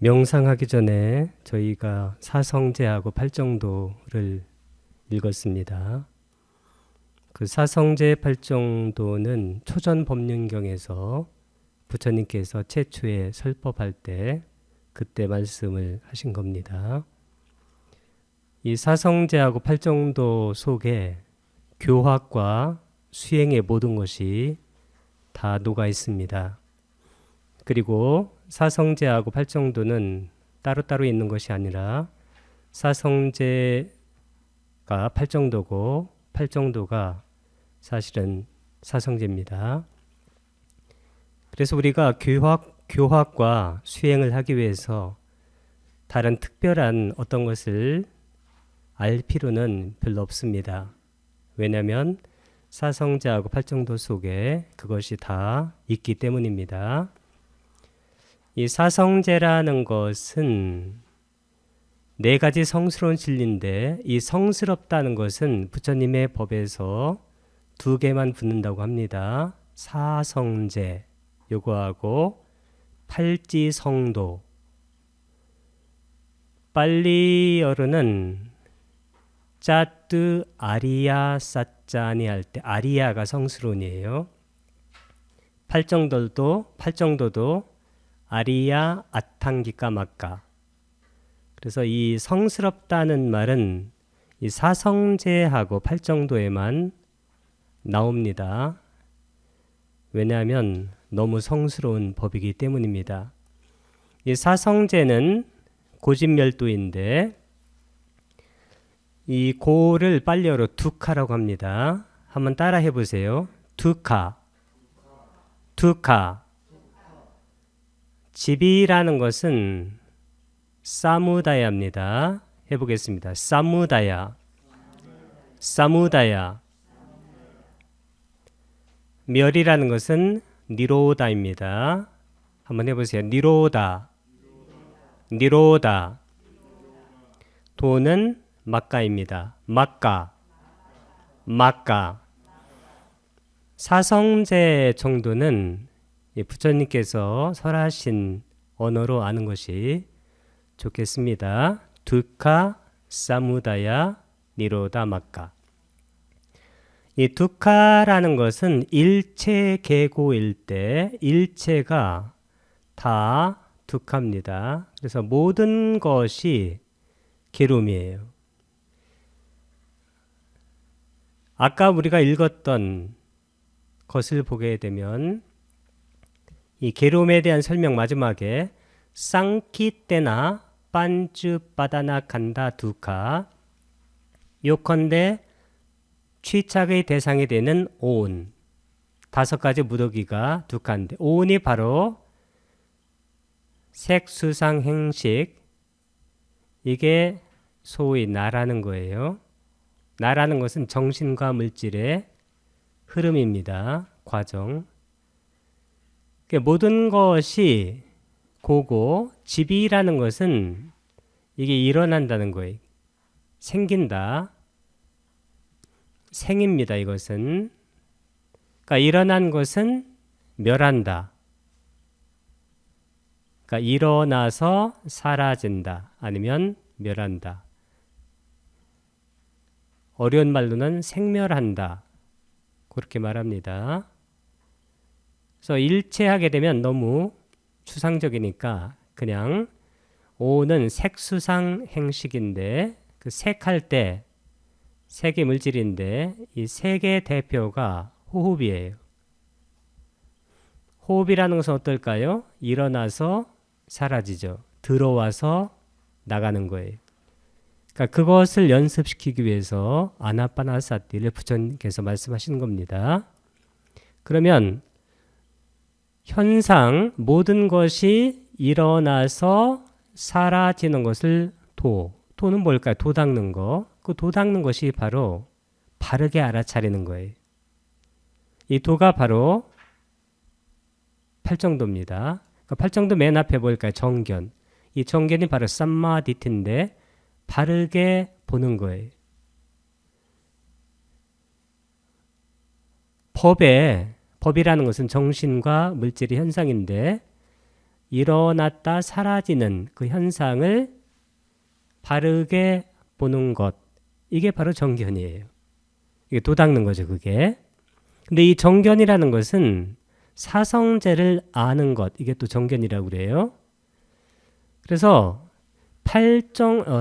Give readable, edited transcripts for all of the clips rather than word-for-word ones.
명상하기 전에 저희가 사성제하고 팔정도를 읽었습니다. 그 사성제 팔정도는 초전법륜경에서 부처님께서 최초에 설법할 때 그때 말씀을 하신 겁니다. 이 사성제하고 팔정도 속에 교학과 수행의 모든 것이 다 녹아 있습니다. 그리고 사성제하고 팔정도는 따로따로 있는 것이 아니라 사성제가 팔정도고 팔정도가 사실은 사성제입니다. 그래서 우리가 교학과 수행을 하기 위해서 다른 특별한 어떤 것을 알 필요는 별로 없습니다. 왜냐하면 사성제하고 팔정도 속에 그것이 다 있기 때문입니다. 이 사성제라는 것은 네 가지 성스러운 진리인데 이 성스럽다는 것은 부처님의 법에서 두 개만 붙는다고 합니다. 사성제 요거하고 팔지성도. 팔리어로는 짜뜨 아리야 사짜니 할 때 아리야가 성스러운이에요. 팔정도도 아리야 아탕기까 막가. 그래서 이 성스럽다는 말은 이 사성제하고 팔정도에만 나옵니다. 왜냐하면 너무 성스러운 법이기 때문입니다. 이 사성제는 고진멸도인데 이 고를 빨리어로 두카라고 합니다. 한번 따라 해보세요. 두카. 집이라는 것은 사무다야입니다. 해보겠습니다. 사무다야. 멸이라는 것은 니로다입니다. 한번 해보세요. 니로다. 도는 막가입니다. 막가. 사성제 정도는 부처님께서 설하신 언어로 아는 것이 좋겠습니다. 두카, 사무다야, 니로다, 막가. 이 두카라는 것은 일체계고일 때 일체가 다 두카입니다. 그래서 모든 것이 괴로움이에요. 아까 우리가 읽었던 것을 보게 되면 이 괴로움에 대한 설명 마지막에 쌍키때나 빤쭈바다나 간다 두카 요컨대 취착의 대상이 되는 오온 다섯 가지 무더기가 두카인데 오온이 바로 색수상 행식 이게 소위 나라는 거예요. 나라는 것은 정신과 물질의 흐름입니다. 과정. 모든 것이 고고 집이라는 것은 이게 일어난다는 거예요. 생긴다. 생입니다. 이것은. 그러니까 일어난 것은 멸한다. 그러니까 일어나서 사라진다. 아니면 멸한다. 어려운 말로는 생멸한다. 그렇게 말합니다. 그래서 일체하게 되면 너무 추상적이니까 그냥 오는 색수상 행식인데 그 색할 때 색의 물질인데 이 색의 대표가 호흡이에요. 호흡이라는 것은 어떨까요? 일어나서 사라지죠. 들어와서 나가는 거예요. 그러니까 그것을 연습시키기 위해서 아나파나사티를 부처님께서 말씀하시는 겁니다. 그러면 현상 모든 것이 일어나서 사라지는 것을 도는 뭘까요? 도 닦는 거. 그 도 닦는 것이 바로 바르게 알아차리는 거예요. 이 도가 바로 팔정도입니다. 그러니까 팔정도 맨 앞에 뭘까요? 정견. 이 정견이 바로 삼마디티인데 바르게 보는 거예요. 법이라는 것은 정신과 물질의 현상인데 일어났다 사라지는 그 현상을 바르게 보는 것, 이게 바로 정견이에요. 이게 도닦는 거죠, 그게. 근데 이 정견이라는 것은 사성제를 아는 것, 이게 또 정견이라고 그래요. 그래서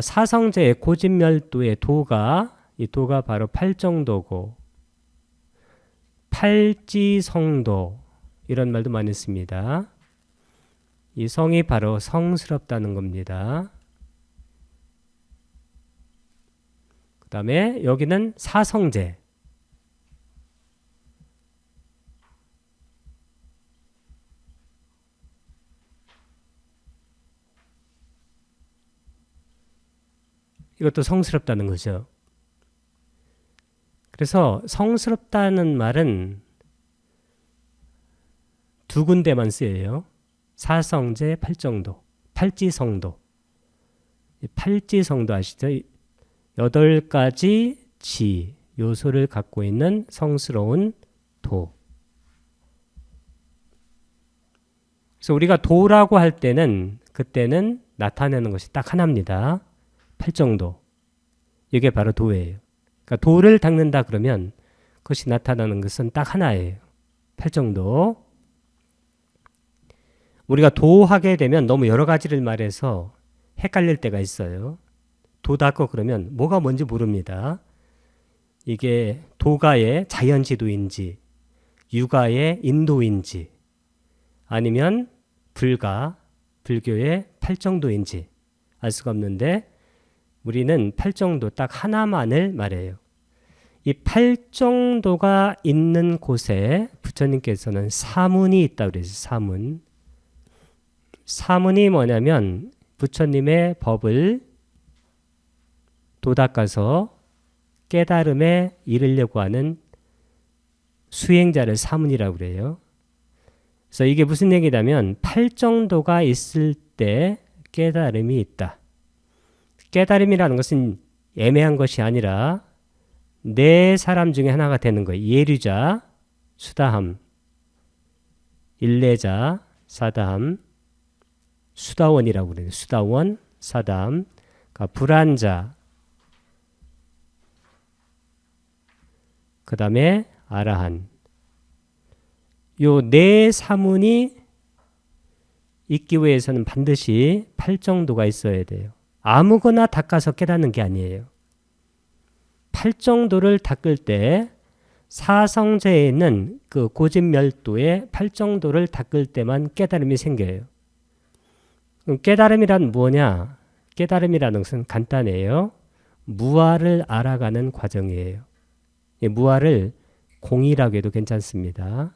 사성제의 고진멸도의 도가, 이 도가 바로 팔정도고 팔지성도, 이런 말도 많이 씁니다. 이 성이 바로 성스럽다는 겁니다. 그 다음에 여기는 사성제. 이것도 성스럽다는 거죠. 그래서 성스럽다는 말은 두 군데만 쓰여요. 사성제, 팔정도, 팔지성도. 팔지성도 아시죠? 8가지 지, 요소를 갖고 있는 성스러운 도. 그래서 우리가 도라고 할 때는 그때는 나타내는 것이 딱 하나입니다. 팔정도. 이게 바로 도예요. 그러니까 도를 닦는다 그러면 그것이 나타나는 것은 딱 하나예요. 팔정도. 우리가 도하게 되면 너무 여러 가지를 말해서 헷갈릴 때가 있어요. 도 닦고 그러면 뭐가 뭔지 모릅니다. 이게 도가의 자연지도인지 유가의 인도인지 아니면 불교의 팔정도인지 알 수가 없는데 우리는 팔정도 딱 하나만을 말해요. 이 팔정도가 있는 곳에 부처님께서는 사문이 있다고 그러죠. 사문. 사문이 뭐냐면 부처님의 법을 도닦아서 깨달음에 이르려고 하는 수행자를 사문이라고 그래요. 그래서 이게 무슨 얘기냐면 팔정도가 있을 때 깨달음이 있다. 깨달음이라는 것은 애매한 것이 아니라 네 사람 중에 하나가 되는 거예요. 예류자, 수다함, 일례자, 사다함, 수다원이라고 그래요. 수다원, 사다함, 그러니까 불안자, 그 다음에 아라한. 요 네 사문이 있기 위해서는 반드시 팔정도가 있어야 돼요. 아무거나 닦아서 깨닫는 게 아니에요. 팔정도를 닦을 때 사성제에 있는 그 고진멸도의 팔정도를 닦을 때만 깨달음이 생겨요. 그럼 깨달음이란 뭐냐? 깨달음이라는 것은 간단해요. 무아를 알아가는 과정이에요. 무아를 공이라고 해도 괜찮습니다.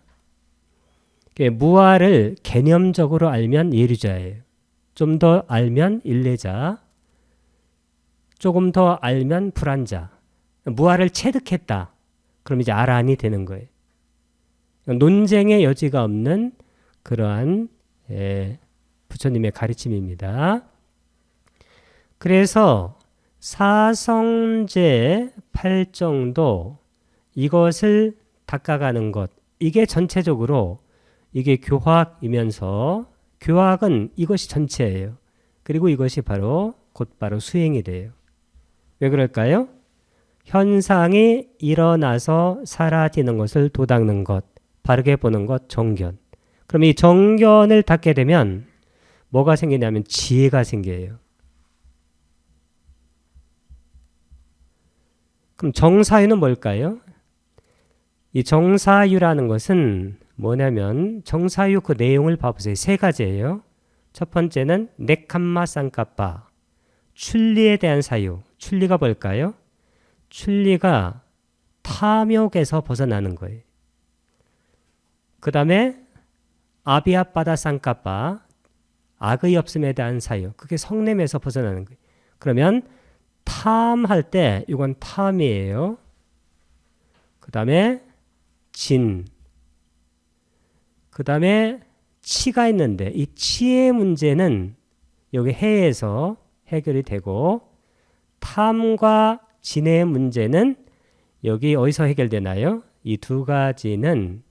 무아를 개념적으로 알면 예류자예요. 좀 더 알면 일례자, 조금 더 알면 불안자. 무아를 체득했다. 그럼 이제 아라한이 되는 거예요. 논쟁의 여지가 없는 그러한 부처님의 가르침입니다. 그래서 사성제 팔정도 이것을 닦아가는 것, 이게 전체적으로 이게 교학이면서 교학은 이것이 전체예요. 그리고 이것이 곧바로 수행이 돼요. 왜 그럴까요? 현상이 일어나서 사라지는 것을 도닦는 것, 바르게 보는 것, 정견. 그럼 이 정견을 닦게 되면 뭐가 생기냐면 지혜가 생겨요. 그럼 정사유는 뭘까요? 이 정사유라는 것은 뭐냐면 정사유 그 내용을 봐보세요. 세 가지예요. 첫 번째는 네캄마 쌍까빠, 출리에 대한 사유. 출리가 뭘까요? 출리가 탐욕에서 벗어나는 거예요. 그 다음에 아비아빠다 쌍까빠, 악의 없음에 대한 사유. 그게 성냄에서 벗어나는 거예요. 그러면 탐할 때 이건 탐이에요. 그 다음에 진, 그 다음에 치가 있는데 이 치의 문제는 여기 해에서 해결이 되고 탐과 진의 문제는 여기 어디서 해결되나요? 이 두 가지는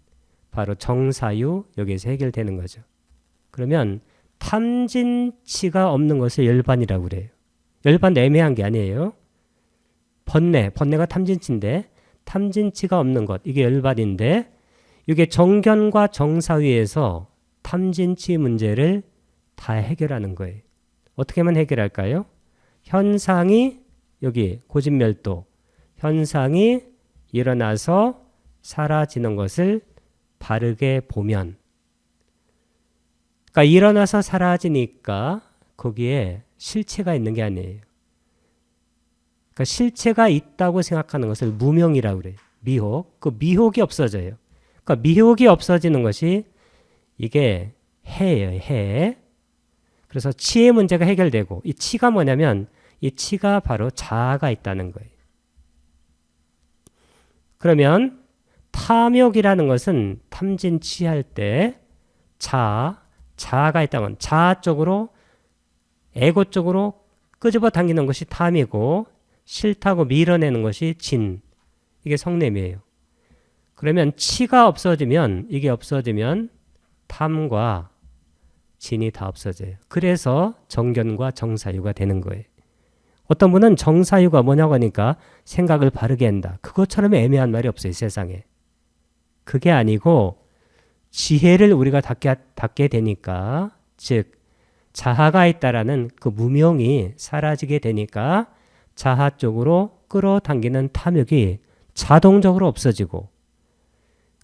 바로 정사유 여기에서 해결되는 거죠. 그러면 탐진치가 없는 것을 열반이라고 그래요. 열반 애매한 게 아니에요. 번뇌가 탐진치인데 탐진치가 없는 것, 이게 열반인데 이게 정견과 정사위에서 탐진치 문제를 다 해결하는 거예요. 어떻게 하면 해결할까요? 현상이 여기 고진멸도, 현상이 일어나서 사라지는 것을 바르게 보면, 그러니까 일어나서 사라지니까 거기에 실체가 있는 게 아니에요. 그러니까 실체가 있다고 생각하는 것을 무명이라고 그래요. 미혹. 그 미혹이 없어져요. 그러니까 미혹이 없어지는 것이 이게 해예요. 해. 그래서 치의 문제가 해결되고, 이 치가 뭐냐면 이 치가 바로 자아가 있다는 거예요. 그러면 탐욕이라는 것은 탐진치할 때 자아가 있다면 자아 쪽으로, 에고 쪽으로 끄집어 당기는 것이 탐이고, 싫다고 밀어내는 것이 진, 이게 성냄이에요. 그러면 치가 없어지면, 이게 없어지면 탐과 진이 다 없어져요. 그래서 정견과 정사유가 되는 거예요. 어떤 분은 정사유가 뭐냐고 하니까 생각을 바르게 한다. 그것처럼 애매한 말이 없어요, 세상에. 그게 아니고 지혜를 우리가 닫게 되니까, 즉 자아가 있다라는 그 무명이 사라지게 되니까 자아 쪽으로 끌어당기는 탐욕이 자동적으로 없어지고,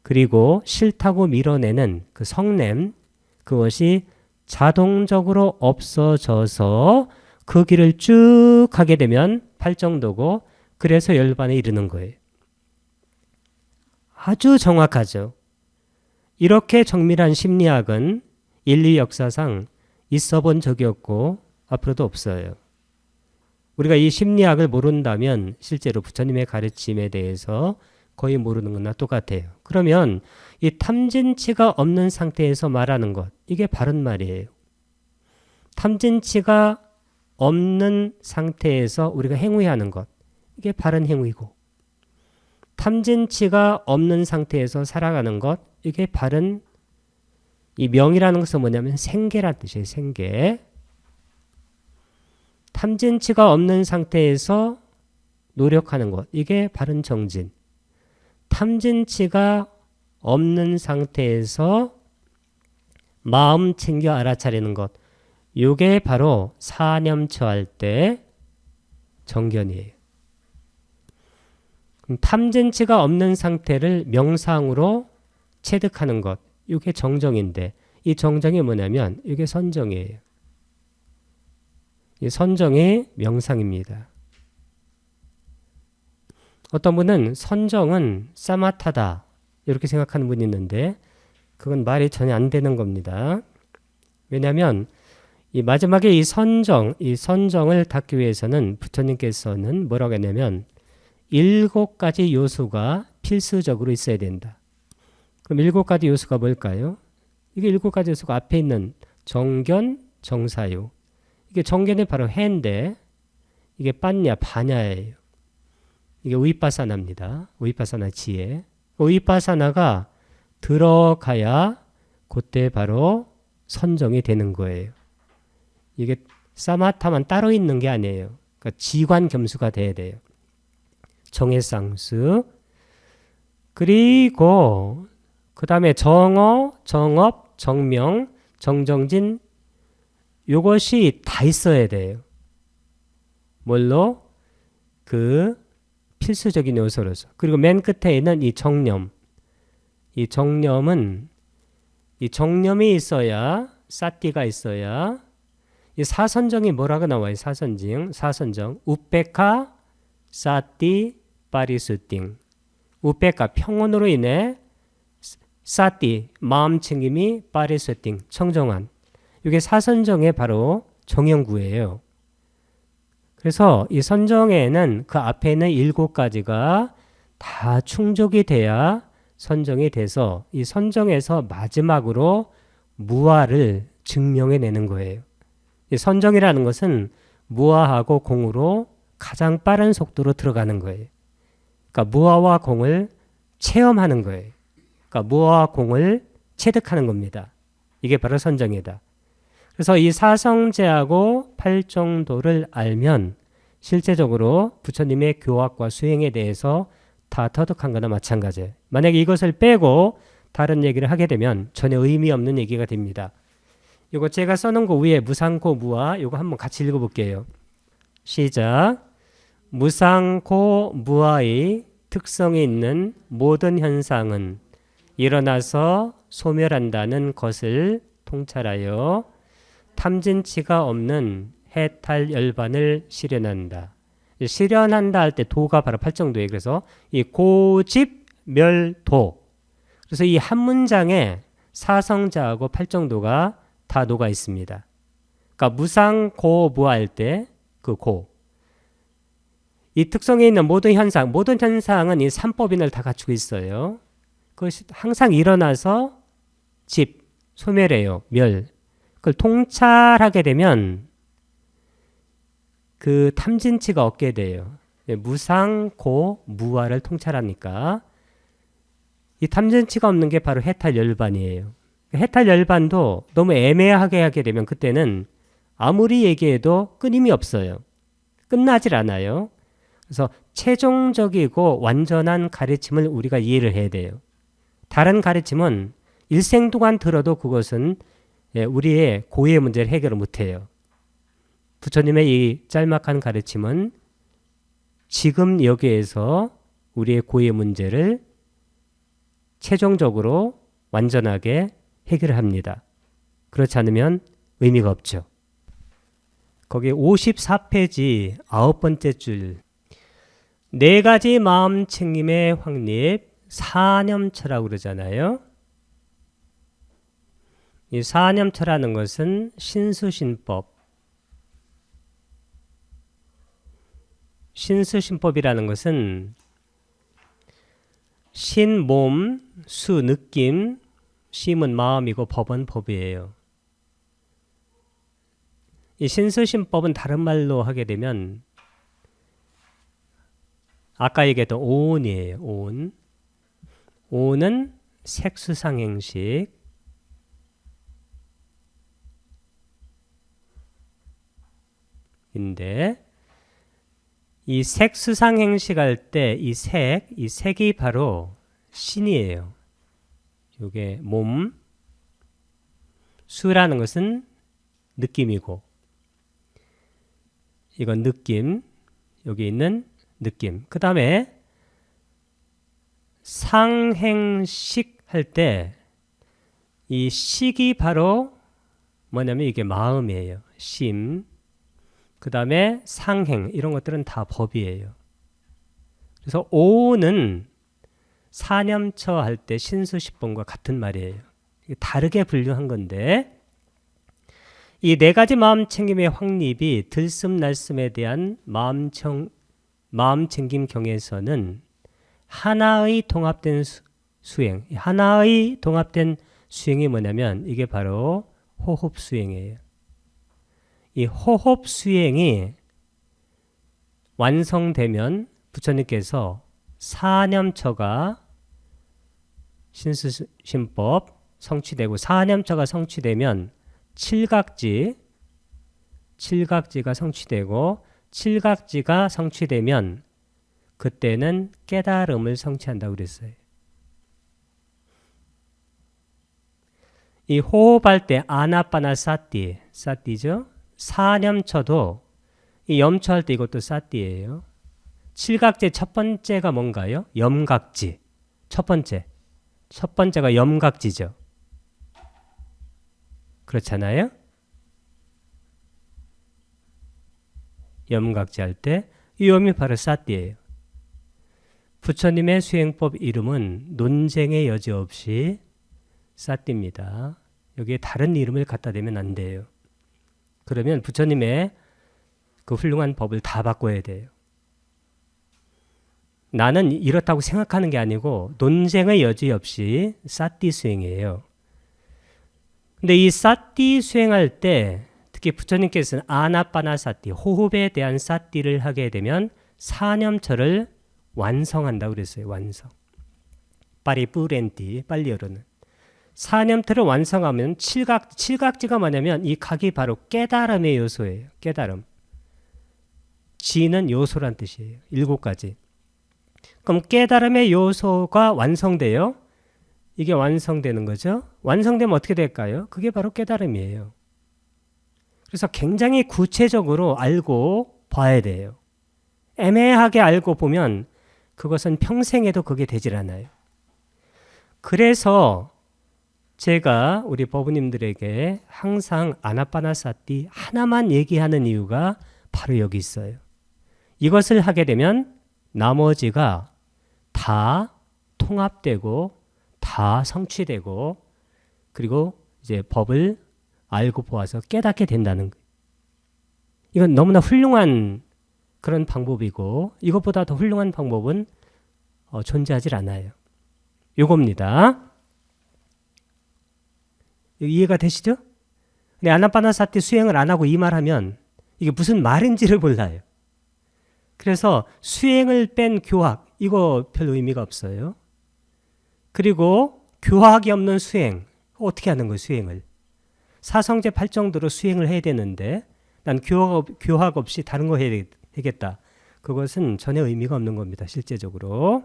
그리고 싫다고 밀어내는 그 성냄, 그것이 자동적으로 없어져서 그 길을 쭉 가게 되면 팔정도고, 그래서 열반에 이르는 거예요. 아주 정확하죠. 이렇게 정밀한 심리학은 인류 역사상 있어 본 적이 없고 앞으로도 없어요. 우리가 이 심리학을 모른다면 실제로 부처님의 가르침에 대해서 거의 모르는 거나 똑같아요. 그러면 이 탐진치가 없는 상태에서 말하는 것, 이게 바른 말이에요. 탐진치가 없는 상태에서 우리가 행위하는 것, 이게 바른 행위고, 탐진치가 없는 상태에서 살아가는 것, 이게 바른, 이 명이라는 것은 뭐냐면 생계란 뜻이에요. 생계. 탐진치가 없는 상태에서 노력하는 것, 이게 바른 정진. 탐진치가 없는 상태에서 마음 챙겨 알아차리는 것, 이게 바로 사념처할 때 정견이에요. 탐진치가 없는 상태를 명상으로 체득하는 것, 이게 정정인데, 이 정정이 뭐냐면 이게 선정이에요. 이 선정이 명상입니다. 어떤 분은 선정은 사마타다 이렇게 생각하는 분이 있는데, 그건 말이 전혀 안 되는 겁니다. 왜냐하면 이 마지막에 이 선정을 닦기 위해서는 부처님께서는 뭐라고 했냐면 7가지 요소가 필수적으로 있어야 된다. 그럼 7가지 요소가 뭘까요? 이게 7가지 요소가 앞에 있는 정견, 정사유. 이게 정견이 바로 해인데, 이게 빠냐, 바냐예요. 이게 위파사나입니다. 위파사나 지혜. 위파사나가 들어가야 그때 바로 선정이 되는 거예요. 이게 사마타만 따로 있는 게 아니에요. 그러니까 지관겸수가 돼야 돼요. 정해상수. 그리고 그 다음에 정어, 정업, 정명, 정정진, 요것이 다 있어야 돼요. 뭘로? 그 필수적인 요소로서. 그리고 맨 끝에 있는 이 정념. 이 정념은, 이 정념이 있어야, 사띠가 있어야, 이 사선정이 뭐라고 나와요? 사선정. 우페카, 사띠, 파리수띵. 우페카, 평온으로 인해, 사띠, 마음챙김이, 파리수띵, 청정한. 이게 사선정의 바로 정형구예요. 그래서 이 선정에는 그 앞에 있는 7가지가 다 충족이 돼야 선정이 돼서 이 선정에서 마지막으로 무아를 증명해내는 거예요. 이 선정이라는 것은 무아하고 공으로 가장 빠른 속도로 들어가는 거예요. 그러니까 무아와 공을 체험하는 거예요. 그러니까 무아와 공을 체득하는 겁니다. 이게 바로 선정이다. 그래서 이 사성제하고 팔정도를 알면 실제적으로 부처님의 교학과 수행에 대해서 다 터득한 거나 마찬가지예요. 만약에 이것을 빼고 다른 얘기를 하게 되면 전혀 의미 없는 얘기가 됩니다. 이거 제가 써놓은 거 위에 무상고 무아 이거 한번 같이 읽어볼게요. 시작. 무상고 무아의 특성이 있는 모든 현상은 일어나서 소멸한다는 것을 통찰하여 탐진치가 없는 해탈 열반을 실현한다. 실현한다 할 때 도가 바로 팔정도예요. 그래서 이 고집멸도. 그래서 이 한 문장에 사성자하고 팔정도가 다 녹아 있습니다. 그러니까 무상고무할 때 그 고. 이 특성에 있는 모든 현상은 이 삼법인을 다 갖추고 있어요. 그것이 항상 일어나서 집, 소멸해요. 멸. 그걸 통찰하게 되면 그 탐진치가 없게 돼요. 무상고 무아를 통찰하니까 이 탐진치가 없는 게 바로 해탈열반이에요. 해탈열반도 너무 애매하게 하게 되면 그때는 아무리 얘기해도 끊임이 없어요. 끝나질 않아요. 그래서 최종적이고 완전한 가르침을 우리가 이해를 해야 돼요. 다른 가르침은 일생 동안 들어도 그것은 우리의 고유의 문제를 해결을 못해요. 부처님의 이 짤막한 가르침은 지금 여기에서 우리의 고유의 문제를 최종적으로 완전하게 해결합니다. 그렇지 않으면 의미가 없죠. 거기 54페이지 9번째 줄 네 가지 마음 챙김의 확립 사념처라고 그러잖아요. 이 사념처라는 것은 신수신법 신수신법이라는 것은 신, 몸, 수, 느낌, 심은 마음이고 법은 법이에요. 이 신수신법은 다른 말로 하게 되면 아까 얘기했던 오온이에요. 오온. 오온은 색수상행식. 인데 이 색수상행식 할 때 이 색이 바로 신이에요. 이게 몸, 수라는 것은 느낌이고 이건 느낌, 여기 있는 느낌. 그 다음에 상행식 할 때 이 식이 바로 뭐냐면 이게 마음이에요. 심. 그 다음에 상행 이런 것들은 다 법이에요. 그래서 오는 사념처 할 때 신수십본과 같은 말이에요. 다르게 분류한 건데 이 네 가지 마음 챙김의 확립이 들숨날숨에 대한 마음 챙김 경에서는 하나의 동합된 수행, 하나의 동합된 수행이 뭐냐면 이게 바로 호흡 수행이에요. 이 호흡 수행이 완성되면 부처님께서 사념처가 신수신법 성취되고 사념처가 성취되면 칠각지가 성취되고 칠각지가 성취되면 그때는 깨달음을 성취한다고 그랬어요. 이 호흡할 때 사띠죠. 사념처도 이 염처할 때 이것도 사띠예요. 칠각지 첫 번째가 뭔가요? 염각지. 첫 번째가 염각지죠. 그렇잖아요? 염각지 할 때 이 염이 바로 사띠예요. 부처님의 수행법 이름은 논쟁의 여지 없이 사띠입니다. 여기에 다른 이름을 갖다 대면 안 돼요. 그러면 부처님의 그 훌륭한 법을 다 바꿔야 돼요. 나는 이렇다고 생각하는 게 아니고 논쟁의 여지 없이 사띠 수행이에요. 근데 이 사띠 수행할 때 특히 부처님께서는 아나빠나사띠, 호흡에 대한 사띠를 하게 되면 사념처를 완성한다고 그랬어요. 완성. 파리뿌렌티, 빨리 열어는. 사념틀을 완성하면 칠각지가 뭐냐면 이 각이 바로 깨달음의 요소예요. 깨달음. 지는 요소란 뜻이에요. 7가지. 그럼 깨달음의 요소가 완성돼요. 이게 완성되는 거죠. 완성되면 어떻게 될까요? 그게 바로 깨달음이에요. 그래서 굉장히 구체적으로 알고 봐야 돼요. 애매하게 알고 보면 그것은 평생에도 그게 되질 않아요. 그래서 제가 우리 법우님들에게 항상 아나빠나사티 하나만 얘기하는 이유가 바로 여기 있어요. 이것을 하게 되면 나머지가 다 통합되고 다 성취되고 그리고 이제 법을 알고 보아서 깨닫게 된다는 거예요. 이건 너무나 훌륭한 그런 방법이고 이것보다 더 훌륭한 방법은 존재하지 않아요. 요겁니다. 이해가 되시죠? 근데 아나빠나사티 수행을 안 하고 이 말하면 이게 무슨 말인지를 몰라요. 그래서 수행을 뺀 교학 이거 별 의미가 없어요. 그리고 교학이 없는 수행 어떻게 하는 거예요? 수행을 사성제 8정도로 수행을 해야 되는데 난 교학 없이 다른 거 해야 되겠다. 그것은 전혀 의미가 없는 겁니다. 실제적으로.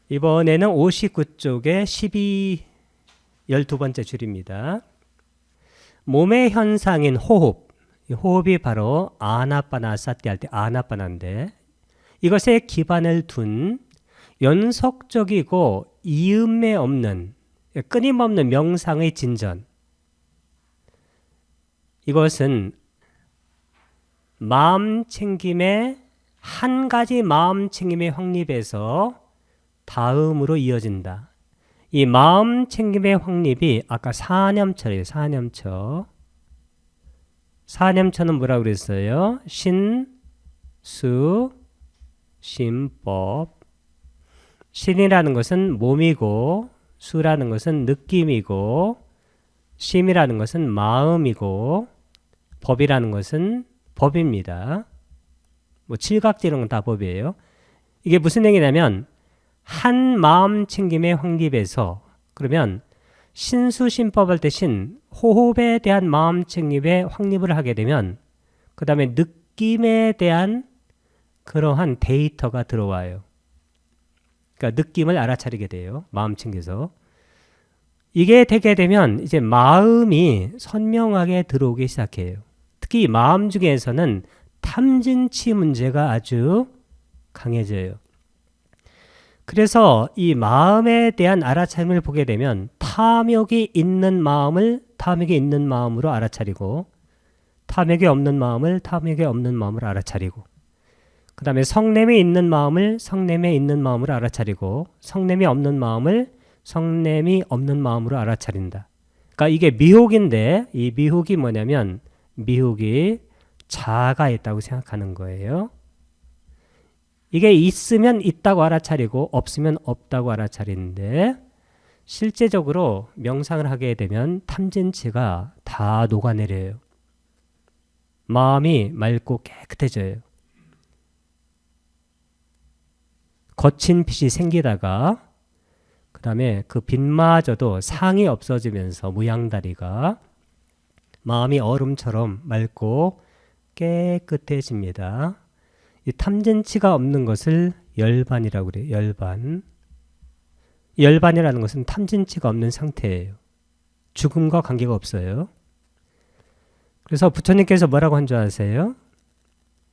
이번에는 59쪽에 12번째 줄입니다. 몸의 현상인 호흡. 호흡이 바로 아나빠나사티 할 때 아나빠나인데 이것에 기반을 둔 연속적이고 이음에 없는 끊임없는 명상의 진전. 이것은 마음 챙김의 한 가지 마음 챙김의 확립에서 다음으로 이어진다. 이 마음 챙김의 확립이 아까 사념처예요. 사념처. 사념처는 뭐라고 그랬어요? 신, 수, 심법. 신이라는 것은 몸이고 수라는 것은 느낌이고 심이라는 것은 마음이고 법이라는 것은 법입니다. 뭐 칠각지 이런 건 다 법이에요. 이게 무슨 얘기냐면 한 마음 챙김의 확립에서 그러면 신수심법 할 때 신, 호흡에 대한 마음 챙김의 확립을 하게 되면 그 다음에 느낌에 대한 그러한 데이터가 들어와요. 그러니까 느낌을 알아차리게 돼요. 마음 챙겨서. 이게 되게 되면 이제 마음이 선명하게 들어오기 시작해요. 특히 마음 중에서는 탐진치 문제가 아주 강해져요. 그래서 이 마음에 대한 알아차림을 보게 되면 탐욕이 있는 마음을 탐욕이 있는 마음으로 알아차리고 탐욕이 없는 마음을 탐욕이 없는 마음으로 알아차리고 그 다음에 성냄이 있는 마음을 성냄에 있는 마음으로 알아차리고 성냄이 없는 마음을 성냄이 없는 마음으로 알아차린다. 그러니까 이게 미혹인데 이 미혹이 뭐냐면 미혹이 자아가 있다고 생각하는 거예요. 이게 있으면 있다고 알아차리고 없으면 없다고 알아차리는데 실제적으로 명상을 하게 되면 탐진치가 다 녹아내려요. 마음이 맑고 깨끗해져요. 거친 빛이 생기다가 그 다음에 그 빛마저도 상이 없어지면서 무양다리가 마음이 얼음처럼 맑고 깨끗해집니다. 이 탐진치가 없는 것을 열반이라고 그래요. 열반. 열반이라는 것은 탐진치가 없는 상태예요. 죽음과 관계가 없어요. 그래서 부처님께서 뭐라고 한 줄 아세요?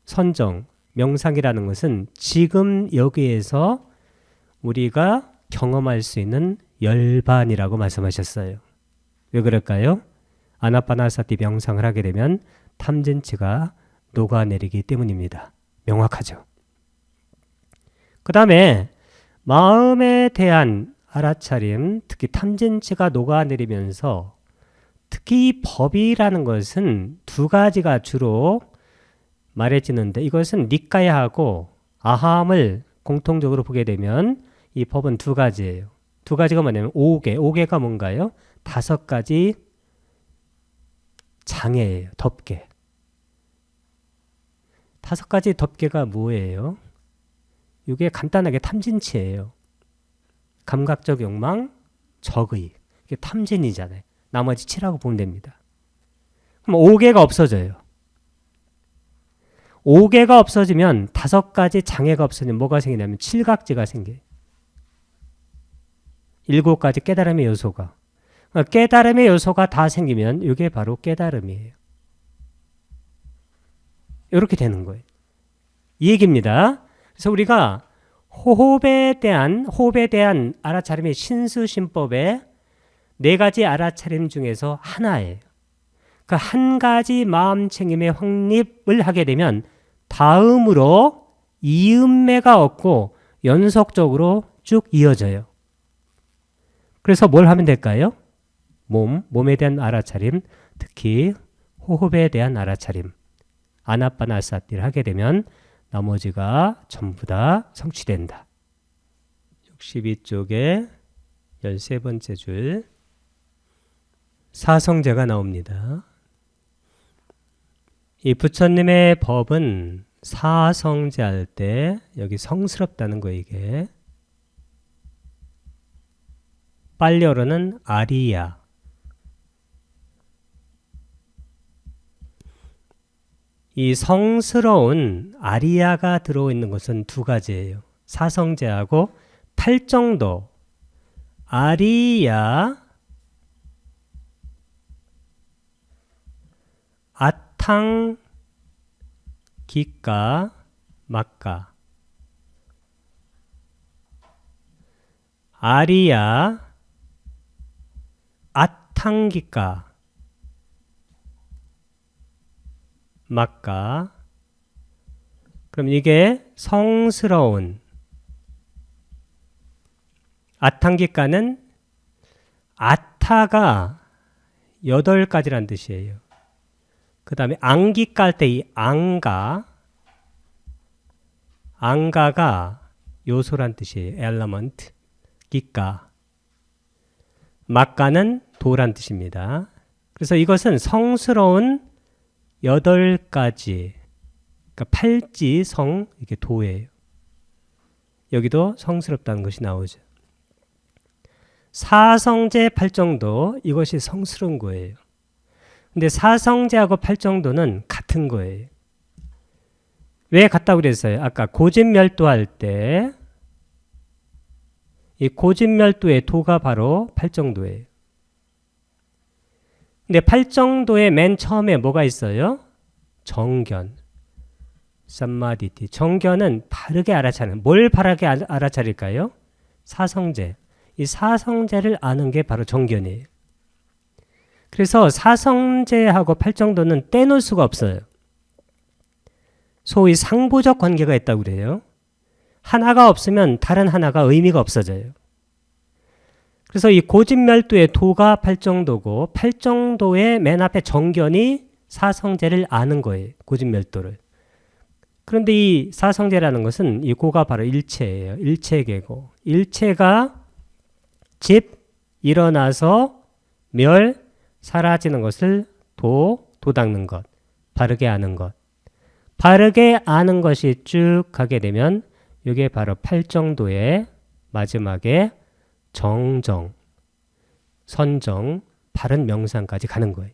선정, 명상이라는 것은 지금 여기에서 우리가 경험할 수 있는 열반이라고 말씀하셨어요. 왜 그럴까요? 아나빠나사티 명상을 하게 되면 탐진치가 녹아내리기 때문입니다. 명확하죠. 그 다음에 마음에 대한 알아차림, 특히 탐진치가 녹아내리면서 특히 법이라는 것은 두 가지가 주로 말해지는데 이것은 니까야하고 아함을 공통적으로 보게 되면 이 법은 두 가지예요. 두 가지가 뭐냐면 5개, 5개가 뭔가요? 5가지 장애예요. 덮개. 5가지 덮개가 뭐예요? 이게 간단하게 탐진치예요. 감각적 욕망, 적의. 이게 탐진이잖아요. 나머지 7하고 보면 됩니다. 그럼 5개가 없어져요. 5개가 없어지면 5가지 장애가 없어지면 뭐가 생기냐면 칠각지가 생겨요. 7가지 깨달음의 요소가. 그러니까 깨달음의 요소가 다 생기면 이게 바로 깨달음이에요. 이렇게 되는 거예요. 이 얘기입니다. 그래서 우리가 호흡에 대한 알아차림이 신수신법의 4가지 알아차림 중에서 하나예요. 그 한 가지 마음챙김의 확립을 하게 되면 다음으로 이음매가 없고 연속적으로 쭉 이어져요. 그래서 뭘 하면 될까요? 몸에 대한 알아차림, 특히 호흡에 대한 알아차림, 아나파나사티를 하게 되면 나머지가 전부 다 성취된다. 62쪽에 13번째 줄 사성제가 나옵니다. 이 부처님의 법은 사성제 할 때 여기 성스럽다는 거 이게 빨리어로는 아리야. 이 성스러운 아리야가 들어있는 것은 2가지예요. 사성제하고 팔정도. 아리야, 아탕, 기가, 막가. 아리야, 아탕기가, 막가. 그럼 이게 성스러운 아탕기가는 아타가 8가지란 뜻이에요. 그 다음에 앙기가 할 때 이 앙가가 요소란 뜻이에요. 엘러먼트. 기가. 막가는 도란 뜻입니다. 그래서 이것은 성스러운 8가지, 그러니까 팔지성, 이게 도예요. 여기도 성스럽다는 것이 나오죠. 사성제 팔정도, 이것이 성스러운 거예요. 근데 사성제하고 팔정도는 같은 거예요. 왜 같다고 그랬어요? 아까 고진멸도 할 때 이 고진멸도의 도가 바로 팔정도예요. 근데 팔정도의 맨 처음에 뭐가 있어요? 정견, 삼마디티. 정견은 바르게 알아차리는. 뭘 바르게 알아차릴까요? 사성제. 이 사성제를 아는 게 바로 정견이에요. 그래서 사성제하고 팔정도는 떼놓을 수가 없어요. 소위 상부적 관계가 있다고 그래요. 하나가 없으면 다른 하나가 의미가 없어져요. 그래서 이 고진멸도의 도가 팔정도고 팔정도의 맨 앞에 정견이 사성제를 아는 거예요. 고진멸도를. 그런데 이 사성제라는 것은 이 고가 바로 일체예요. 일체계고. 일체가 집, 일어나서 멸, 사라지는 것을 도닦는 것. 바르게 아는 것. 바르게 아는 것이 쭉 가게 되면 이게 바로 팔정도의 마지막에 정정, 선정, 바른 명상까지 가는 거예요.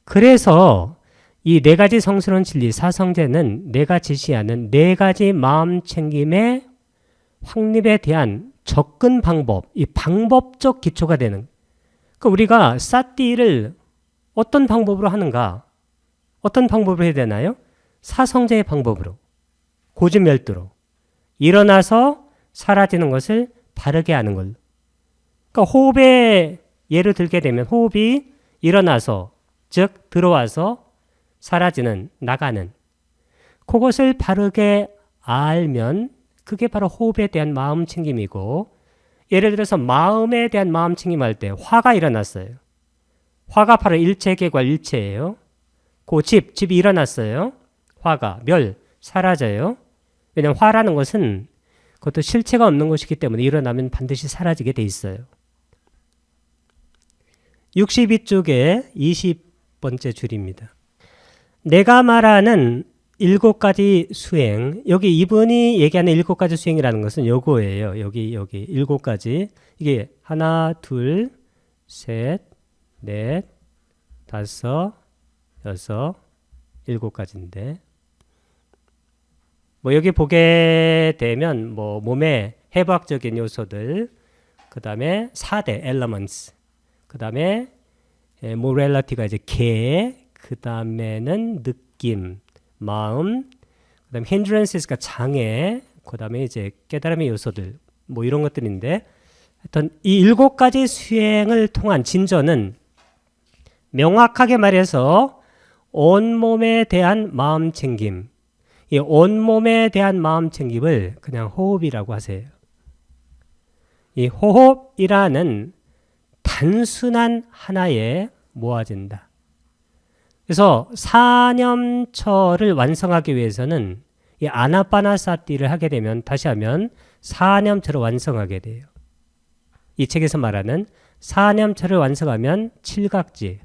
그래서 이 4가지 성스러운 진리 사성제는 내가 지시하는 4가지 마음챙김의 확립에 대한 접근 방법, 이 방법적 기초가 되는. 그러니까 우리가 사띠를 어떤 방법으로 하는가? 어떤 방법으로 해야 되나요? 사성제의 방법으로, 고진멸도로 일어나서 사라지는 것을 바르게 하는 걸로. 그러니까 호흡에 예를 들게 되면 호흡이 일어나서, 즉 들어와서 사라지는, 나가는, 그것을 바르게 알면 그게 바로 호흡에 대한 마음챙김이고, 예를 들어서 마음에 대한 마음챙김 할 때 화가 일어났어요. 화가 바로 일체계과 일체예요. 그 집이 일어났어요. 화가, 멸, 사라져요. 왜냐하면 화라는 것은 그것도 실체가 없는 것이기 때문에 일어나면 반드시 사라지게 돼 있어요. 62쪽에 20번째 줄입니다. 내가 말하는 7가지 수행, 여기 이분이 얘기하는 7가지 수행이라는 것은 요거예요. 여기 7가지. 이게 하나, 둘, 셋, 넷, 다섯, 여섯, 7가지인데 뭐 여기 보게 되면 뭐 몸의 해부학적인 요소들, 그 다음에 4대 elements, 그 다음에 morality가 이제 개, 그 다음에는 느낌, 마음, 그 다음에 hindrances가 장애, 그 다음에 이제 깨달음의 요소들, 뭐 이런 것들인데 하여튼 이 7가지 수행을 통한 진전은 명확하게 말해서 온몸에 대한 마음 챙김, 이 온몸에 대한 마음 챙김을 그냥 호흡이라고 하세요. 이 호흡이라는 단순한 하나에 모아진다. 그래서 사념처를 완성하기 위해서는 이 아나파나사티를 하게 되면 다시 하면 사념처를 완성하게 돼요. 이 책에서 말하는 사념처를 완성하면 칠각지,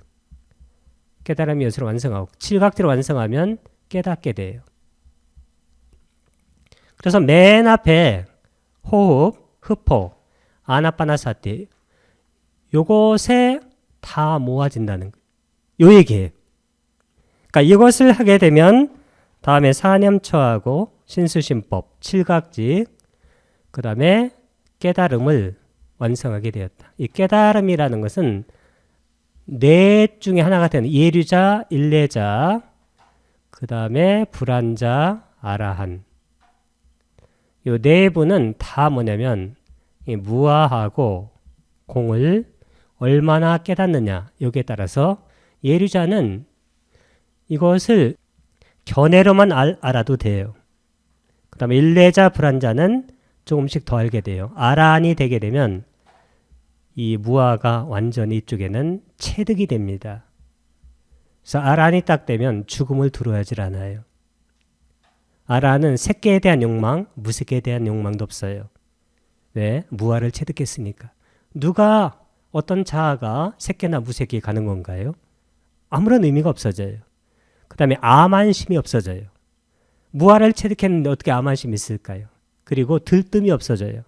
깨달음의 요소를 완성하고 칠각지를 완성하면 깨닫게 돼요. 그래서 맨 앞에 호흡, 흡호, 아나파나사티 요것에 다 모아진다는 거예요. 요 얘기예요. 그러니까 이것을 하게 되면 다음에 사념처하고 신수심법, 칠각지, 그 다음에 깨달음을 완성하게 되었다. 이 깨달음이라는 것은 넷 중에 하나가 되는 예류자, 일례자, 그 다음에 불안자, 아라한. 이 네 분은 다 뭐냐면 이 무아하고 공을 얼마나 깨닫느냐 여기에 따라서 예류자는 이것을 견해로만 알아도 돼요. 그 다음에 일례자, 불안자는 조금씩 더 알게 돼요. 아라한이 되게 되면 이 무아가 완전히 이쪽에는 체득이 됩니다. 그래서 아라한이 딱 되면 죽음을 두려워하지 않아요. 아라한은 색계에 대한 욕망, 무색계에 대한 욕망도 없어요. 왜? 무아를 체득했으니까. 누가 어떤 자아가 색계나 무색계에 가는 건가요? 아무런 의미가 없어져요. 그 다음에 암안심이 없어져요. 무아를 체득했는데 어떻게 암안심이 있을까요? 그리고 들뜸이 없어져요.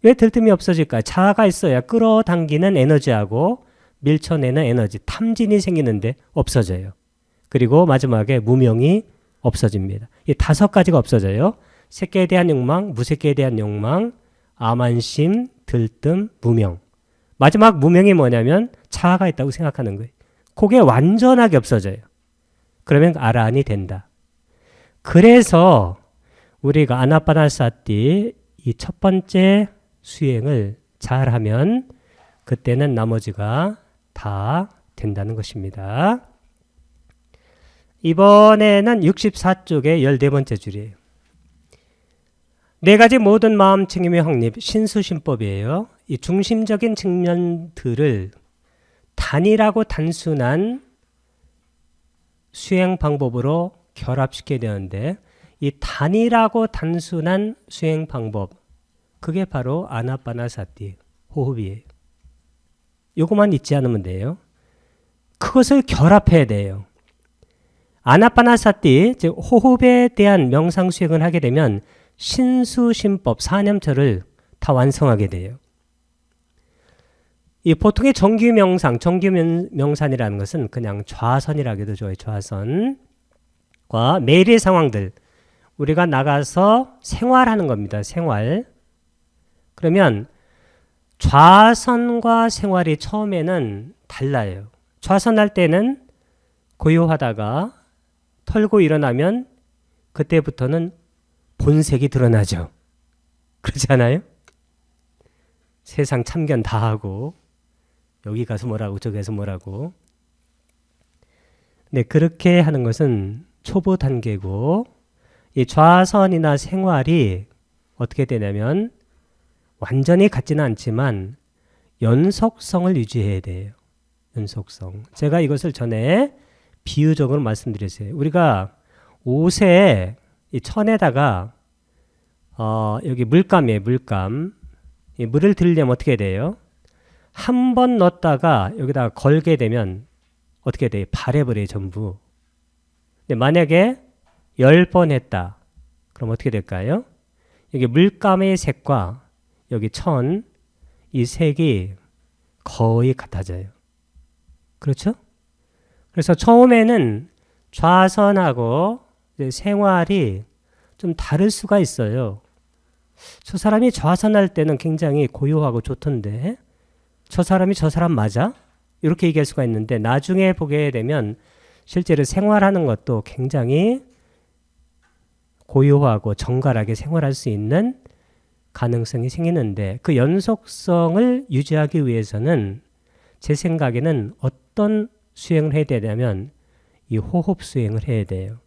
왜 들뜸이 없어질까요? 자아가 있어야 끌어당기는 에너지하고 밀쳐내는 에너지, 탐진이 생기는데 없어져요. 그리고 마지막에 무명이 없어집니다. 이 5가지가 없어져요. 색계에 대한 욕망, 무색계에 대한 욕망, 암안심, 들뜸, 무명. 마지막 무명이 뭐냐면 자아가 있다고 생각하는 거예요. 그게 완전하게 없어져요. 그러면 아라한이 된다. 그래서 우리가 아나파나사티 이 첫 번째 수행을 잘하면 그때는 나머지가 다 된다는 것입니다. 이번에는 64쪽의 14번째 줄이에요. 4가지 모든 마음 챙김의 확립, 신수심법이에요. 이 중심적인 측면들을 단일하고 단순한 수행 방법으로 결합시켜야 되는데 이 단일하고 단순한 수행 방법, 그게 바로 아나파나사티, 호흡이에요. 요것만 잊지 않으면 돼요. 그것을 결합해야 돼요. 아나파나사티, 즉 호흡에 대한 명상 수행을 하게 되면 신수심법, 사념처를 다 완성하게 돼요. 이 보통의 정규명상, 정규명산이라는 것은 그냥 좌선이라고 해도 좋아요. 좌선과 매일의 상황들, 우리가 나가서 생활하는 겁니다. 생활. 그러면 좌선과 생활이 처음에는 달라요. 좌선할 때는 고요하다가 털고 일어나면 그때부터는 본색이 드러나죠. 그렇지 않아요? 세상 참견 다 하고 여기 가서 뭐라고 저기 가서 뭐라고. 네, 그렇게 하는 것은 초보 단계고 이 좌선이나 생활이 어떻게 되냐면 완전히 같지는 않지만 연속성을 유지해야 돼요. 연속성. 제가 이것을 전에 비유적으로 말씀드렸어요. 우리가 옷에 이 천에다가 여기 물감이에요. 물감. 이 물을 들려면 어떻게 돼요? 한 번 넣었다가 여기다가 걸게 되면 어떻게 돼요? 발해버려요. 전부. 근데 만약에 10번 했다. 그럼 어떻게 될까요? 여기 물감의 색과 여기 천, 이 색이 거의 같아져요. 그렇죠? 그래서 처음에는 좌선하고 생활이 좀 다를 수가 있어요. 저 사람이 좌선할 때는 굉장히 고요하고 좋던데 저 사람이 저 사람 맞아? 이렇게 얘기할 수가 있는데 나중에 보게 되면 실제로 생활하는 것도 굉장히 고요하고 정갈하게 생활할 수 있는 가능성이 생기는데 그 연속성을 유지하기 위해서는 제 생각에는 어떤 수행을 해야 되냐면 이 호흡 수행을 해야 돼요.